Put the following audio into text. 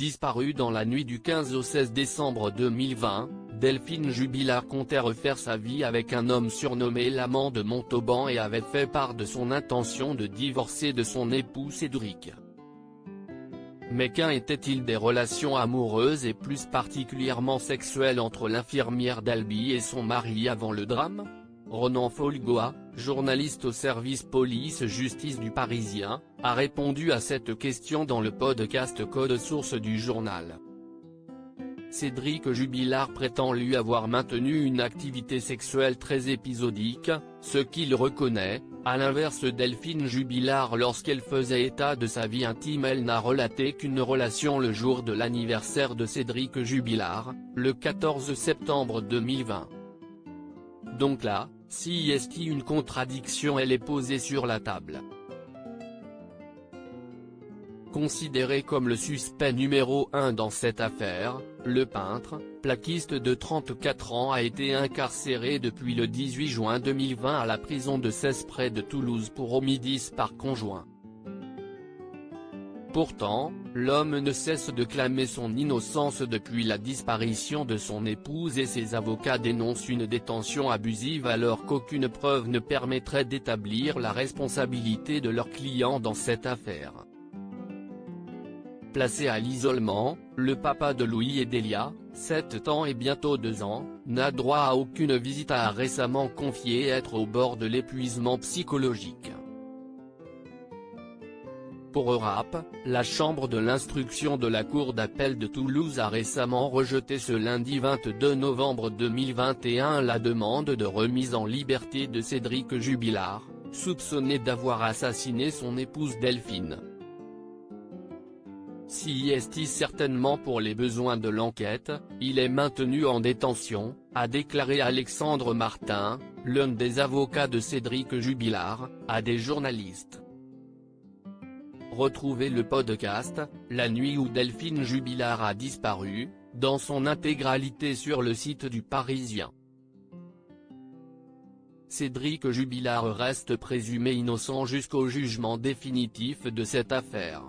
Disparue dans la nuit du 15 au 16 décembre 2020, Delphine Jubilard comptait refaire sa vie avec un homme surnommé l'amant de Montauban et avait fait part de son intention de divorcer de son époux Cédric. Mais qu'en était-il des relations amoureuses et plus particulièrement sexuelles entre l'infirmière d'Albi et son mari avant le drame? Ronan Folgoa, journaliste au service police-justice du Parisien, a répondu à cette question dans le podcast Code Source du journal. Cédric Jubilard prétend lui avoir maintenu une activité sexuelle très épisodique, ce qu'il reconnaît. À l'inverse, Delphine Jubilard, lorsqu'elle faisait état de sa vie intime, elle n'a relaté qu'une relation le jour de l'anniversaire de Cédric Jubilard, le 14 septembre 2020. Donc là, si est une contradiction, elle est posée sur la table. Considéré comme le suspect numéro 1 dans cette affaire, le peintre, plaquiste de 34 ans a été incarcéré depuis le 18 juin 2020 à la prison de Cesse près de Toulouse pour homicide par conjoint. Pourtant, l'homme ne cesse de clamer son innocence depuis la disparition de son épouse et ses avocats dénoncent une détention abusive alors qu'aucune preuve ne permettrait d'établir la responsabilité de leur client dans cette affaire. Placé à l'isolement, le papa de Louis et Delia, 7 ans et bientôt 2 ans, n'a droit à aucune visite a récemment confié être au bord de l'épuisement psychologique. Pour Europe, la chambre de l'instruction de la cour d'appel de Toulouse a récemment rejeté ce lundi 22 novembre 2021 la demande de remise en liberté de Cédric Jubilard, soupçonné d'avoir assassiné son épouse Delphine. Si est certainement pour les besoins de l'enquête, il est maintenu en détention, a déclaré Alexandre Martin, l'un des avocats de Cédric Jubilard, à des journalistes. Retrouvez le podcast « La nuit où Delphine Jubilard a disparu », dans son intégralité sur le site du Parisien. Cédric Jubilard reste présumé innocent jusqu'au jugement définitif de cette affaire.